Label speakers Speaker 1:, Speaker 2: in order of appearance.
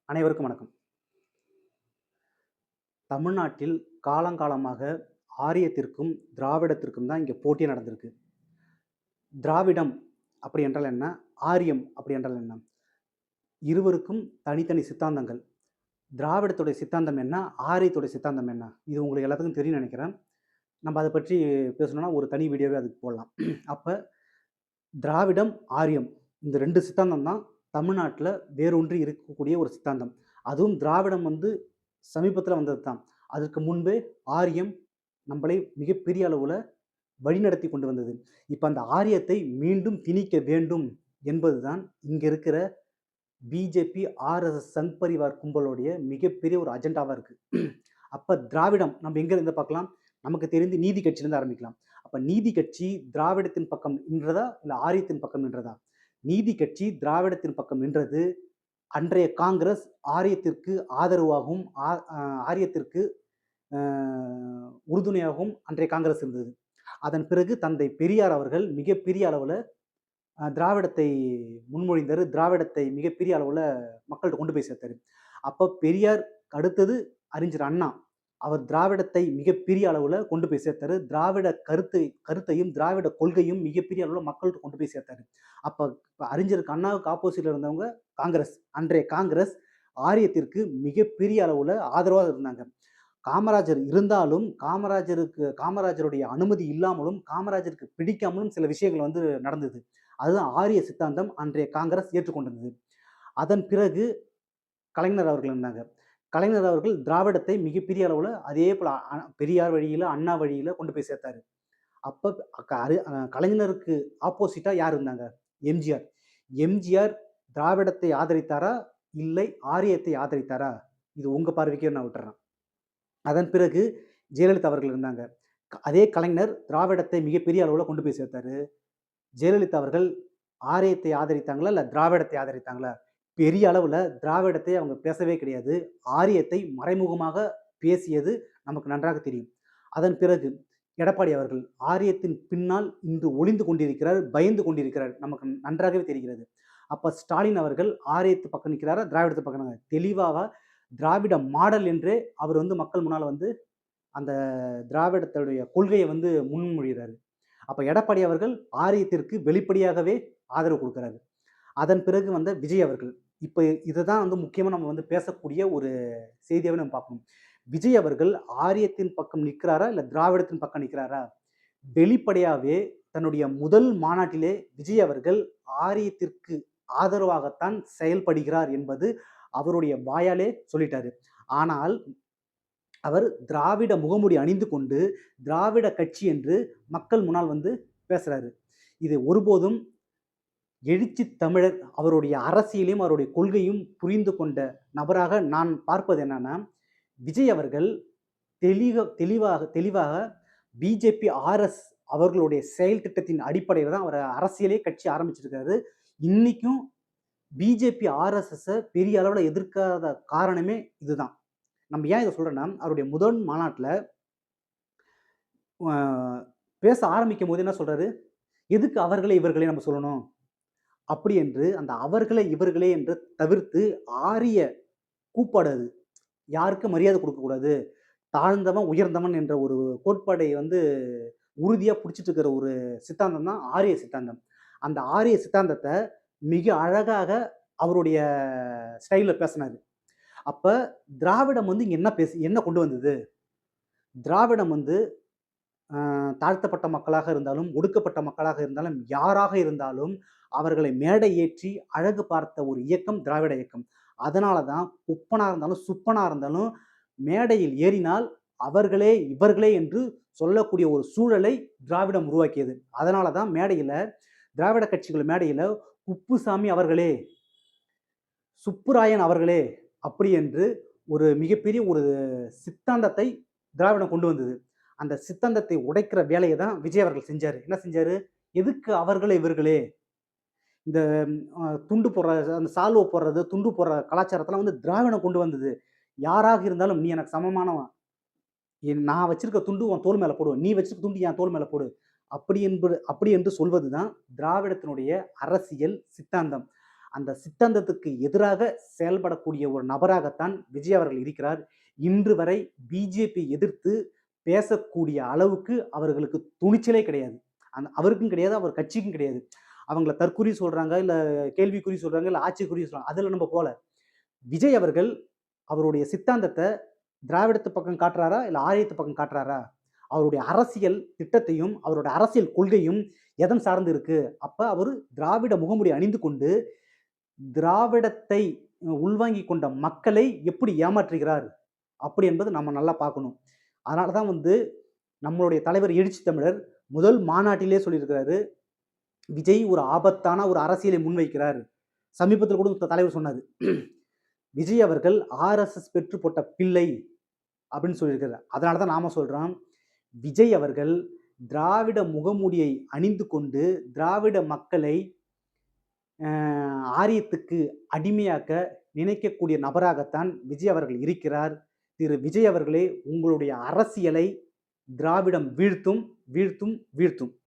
Speaker 1: அனைவருக்கும் வணக்கம். தமிழ்நாட்டில் காலங்காலமாக ஆரியத்திற்கும், திராவிடத்திற்கும் தான் இங்க போட்டியே நடந்திருக்கு. திராவிடம் அப்படி என்றால் என்ன? ஆரியம் அப்படி என்றால் என்ன? இருவருக்கும் தனித்தனி சித்தாந்தங்கள். திராவிடத்துடைய சித்தாந்தம் என்ன? ஆரியத்துடைய சித்தாந்தம் என்ன? இது உங்களுக்கு எல்லாத்துக்கும் தெரியும்னு நெனைக்கிறேன். நம்ம அத பற்றி பேசணும்னா ஒரு தனி வீடியோவே அதுக்கு போடலாம். அப்ப திராவிடம், ஆரியம் இந்த 2 சித்தாந்தம் தான் தமிழ்நாட்டுல வேரூன்றி இருக்கக்கூடிய ஒரு சித்தாந்தம். அதுவும் திராவிடம் சமீபத்தில வந்தது தான். அதற்கு முன்பே ஆரியம் நம்மளை மிகப்பெரிய அளவுல வழிநடத்தி கொண்டு வந்தது. இப்ப அந்த ஆரியத்தை மீண்டும் திணிக்க வேண்டும் என்பதுதான் இங்க இருக்கிற பிஜேபி, ஆர்எஸ்எஸ் சங் பரிவார் கும்பலுடைய மிகப்பெரிய ஒரு அஜெண்டாவா இருக்கு. அப்ப திராவிடம் நம்ம எங்க இருந்து பார்க்கலாம்? நமக்கு தெரிந்து நீதி கட்சியிலிருந்து ஆரம்பிக்கலாம். அப்ப நீதி கட்சி திராவிடத்தின் பக்கம் நின்றதா? இல்ல ஆரியத்தின் பக்கம் நின்றதா? நீதி கட்சி திராவிடத்தின் பக்கம் நின்றது. அன்றைய காங்கிரஸ் ஆரியத்திற்கு ஆதரவாகவும், ஆ அ ஆரியத்திற்கு அ உறுதுணையாகவும் அன்றைய காங்கிரஸ் இருந்தது. அதன் பிறகு தந்தை பெரியார் அவர்கள் மிகப்பெரிய அளவுல திராவிடத்தை முன்மொழிந்தாரு. திராவிடத்தை மிகப்பெரிய அளவுல மக்கள்ட்ட கொண்டு போய் சேர்த்தாரு. அப்ப பெரியார் அடுத்தது அறிஞர் அண்ணா. அவர் திராவிடத்தை மிகப்பெரிய அளவுல கொண்டு போய் சேர்த்தாரு. திராவிட கருத்தையும், திராவிட கொள்கையும் மிகப்பெரிய அளவுல மக்கள்ட்ட கொண்டு போய் சேர்த்தாரு. அப்ப அறிஞருக்கு அண்ணாவுக்கு ஆப்போசிட்ல இருந்தவங்க காங்கிரஸ். அன்றைய காங்கிரஸ் ஆரியத்திற்கு மிகப்பெரிய அளவுல ஆதரவா இருந்தாங்க. காமராஜர் இருந்தாலும், காமராஜருடைய அனுமதி இல்லாமலும், காமராஜருக்கு பிடிக்காமலும் சில விஷயங்கள் நடந்தது. அதுதான் ஆரிய சித்தாந்தம் அன்றைய காங்கிரஸ் ஏற்றுக்கொண்டிருந்தது. அதன் பிறகு கலைஞர் அவர்கள் இருந்தாங்க. கலைஞர் அவர்கள் திராவிடத்தை மிகப்பெரிய அளவுல அதே போல பெரியார் வழியில, அண்ணா வழியில கொண்டு போய் சேர்த்தாரு. அப்ப க அரு அ கலைஞருக்கு ஆப்போசிட்டா யார் இருந்தாங்க? எம்ஜிஆர். எம்ஜிஆர் திராவிடத்தை ஆதரித்தாரா? இல்லை ஆரியத்தை ஆதரித்தாரா? இது உங்க பார்வைக்கே நான் விட்டுர்றேன். அதன் பிறகு ஜெயலலிதா அவர்கள் இருந்தாங்க. அதே கலைஞர் திராவிடத்தை மிகப்பெரிய அளவுல கொண்டு போய் சேர்த்தாரு. ஜெயலலிதா அவர்கள் ஆரியத்தை ஆதரித்தாங்களா? இல்ல திராவிடத்தை ஆதரித்தாங்களா? பெரிய அளவுல திராவிடத்தை அவங்க பேசவே கிடையாது. ஆரியத்தை மறைமுகமாக பேசியது நமக்கு நன்றாக தெரியும். அதன் பிறகு எடப்பாடி அவர்கள் ஆரியத்தின் பின்னால் இன்று ஒளிந்து கொண்டிருக்கிறார், பயந்து கொண்டிருக்கிறார். நமக்கு நன்றாகவே தெரிகிறது. அப்ப ஸ்டாலின் அவர்கள் ஆரியத்து பக்கம் நிற்கிறாரா? திராவிடத்து பக்கம் தெளிவாக திராவிட மாடல் என்றே அவர் மக்கள் முன்னால அந்த திராவிடத்துடைய கொள்கைய முன்மொழிகிறாரு. அப்ப எடப்பாடி அவர்கள் ஆரியத்திற்கு வெளிப்படையாகவே ஆதரவு குடுக்குறாரு. அதன் பிறகு வந்த விஜய் அவர்கள். இப்ப இதுதான் முக்கியமா நம்ம பேசக்கூடிய ஒரு செய்தியாவே நம்ம பார்க்கணும். விஜய் அவர்கள் ஆரியத்தின் பக்கம் நிற்கிறாரா? இல்ல திராவிடத்தின் பக்கம் நிற்கிறாரா? வெளிப்படையாவே தன்னுடைய முதல் மாநாட்டிலே விஜய் அவர்கள் ஆரியத்திற்கு ஆதரவாகத்தான் செயல்படுகிறார் என்பது அவருடைய வாயாலே சொல்லிட்டாரு. ஆனால் அவர் திராவிட முகமூடி அணிந்து கொண்டு, திராவிட கட்சி என்று மக்கள் முன்னால் பேசுறாரு. இது ஒருபோதும் எழுச்சி தமிழர் அவருடைய அரசியலையும், அவருடைய கொள்கையும் புரிந்து கொண்ட நபராக நான் பார்ப்பது என்னன்னா, விஜய் அவர்கள் தெளிவாக பிஜேபி, ஆர்எஸ் அவர்களுடைய செயல் திட்டத்தின் அடிப்படையில தான் அவர் அரசியலே கட்சி ஆரம்பிச்சிருக்காரு. இன்னைக்கும் பிஜேபி, ஆர்எஸ்எஸ்ஸ பெரிய அளவுல எதிர்க்காத காரணமே இதுதான். நம்ம ஏன் இத சொல்றேன்னா, அவருடைய முதல் மாநாட்டுல அ பேச ஆரம்பிக்கும்போது என்ன சொல்றாரு? எதுக்கு அவர்களே, இவர்களே நம்ம சொல்லணும்? அப்படி என்று அந்த அவர்களே, இவர்களே என்று தவிர்த்து ஆரிய கூப்பாடு அது. யாருக்கும் மரியாதை குடுக்கக்கூடாது. தாழ்ந்தவன், உயர்ந்தவன் என்ற ஒரு கோட்பாடை உறுதியா புடிச்சிட்டு இருக்கிற ஒரு சித்தாந்தம் தான் ஆரிய சித்தாந்தம். அந்த ஆரிய சித்தாந்தத்த மிக அழகாக அவருடைய ஸ்டைல்ல பேசினாரு. அப்ப திராவிடம் இங்க என்ன கொண்டு வந்தது? திராவிடம் தாழ்த்தப்பட்ட மக்களாக இருந்தாலும், ஒடுக்கப்பட்ட மக்களாக இருந்தாலும், யாராக இருந்தாலும் அவர்களை மேடை ஏற்றி அழகு பார்த்த ஒரு இயக்கம் திராவிட இயக்கம். அதனால தான் குப்பனா இருந்தாலும், சுப்பனா இருந்தாலும் மேடையில் ஏறினால் அவர்களே, இவர்களே என்று சொல்லக்கூடிய ஒரு சூழலை திராவிடம் உருவாக்கியது. அதனால தான் மேடையில திராவிட கட்சிகள் மேடையில குப்புசாமி அவர்களே, சுப்புராயன் அவர்களே அப்படி என்று ஒரு மிகப்பெரிய ஒரு சித்தாந்தத்தை திராவிடம் கொண்டு வந்தது. அந்த சித்தாந்தத்தை உடைக்கிற வேலைய தான் விஜய் அவர்கள் செஞ்சாரு. என்ன செஞ்சாரு? எதுக்கு அவர்களே, இவர்களே? இந்த துண்டு போடுற அந்த சால்வ போடுறது, துண்டு போடுற கலாச்சாரத்தலாம் திராவிடம் கொண்டு வந்தது. யாராக இருந்தாலும் நீ எனக்கு சமமானவன். நான் வச்சிருக்க துண்டு உன் தோள் மேல போடு. நீ வச்சிருக்க துண்டு என் தோள் மேல போடு. அப்படி என்று சொல்வது தான் திராவிடத்தினுடைய அரசியல் சித்தாந்தம். அந்த சித்தாந்தத்துக்கு எதிராக செயல்படக்கூடிய ஒரு நபராகத்தான் விஜய் அவர்கள் இருக்கிறார். இன்று வரை பிஜேபி எதிர்த்து பேசக்கூடிய அளவுக்கு அவர்களுக்கு துணிச்சலே கிடையாது. அவருக்கும் கிடையாது, அவர் கட்சிக்கும் கிடையாது. அவங்கள தற்குறி சொல்றாங்க, இல்ல கேள்விக்குறி சொல்றாங்க, இல்ல ஆட்சிக்குறி சொல்றாங்க. அதுல நம்ம போல. விஜய் அவர்கள் அவருடைய சித்தாந்தத்த திராவிடத்து பக்கம் காட்டுறாரா? இல்ல ஆரியத்து பக்கம் காட்டுறாரா? அவருடைய அரசியல் திட்டத்தையும், அவருடைய அரசியல் கொள்கையும் எதன் சார்ந்து இருக்கு? அப்ப அவரு திராவிட முகமூடி அணிந்து கொண்டு, திராவிடத்தை உள்வாங்கிக் கொண்ட மக்களை எப்படி ஏமாற்றுகிறார்? அப்படி என்பது நம்ம நல்லா பார்க்கணும். அதனால தான் நம்மளுடைய தலைவர் எழுச்சி தமிழர் முதல் மாநாட்டிலே சொல்லியிருக்கிறாரு, விஜய் ஒரு ஆபத்தான ஒரு அரசியலை முன்வைக்கிறார். சமீபத்தில கூட தலைவர் சொன்னாரு. விஜய் அவர்கள் ஆர்எஸ்எஸ் பெற்று போட்ட பிள்ளை அப்படின்னு சொல்லியிருக்கிறார். அதனால தான் நாம சொல்றோம், விஜய் அவர்கள் திராவிட முகமூடியை அணிந்து கொண்டு, திராவிட மக்களை ஆரியத்துக்கு அடிமையாக்க நினைக்கக்கூடிய நபராகத்தான் விஜய் அவர்கள் இருக்கிறார். திரு விஜய் அவர்களே, உங்களுடைய அரசியலை திராவிடம் வீழ்த்தும், வீழ்த்தும், வீழ்த்தும்.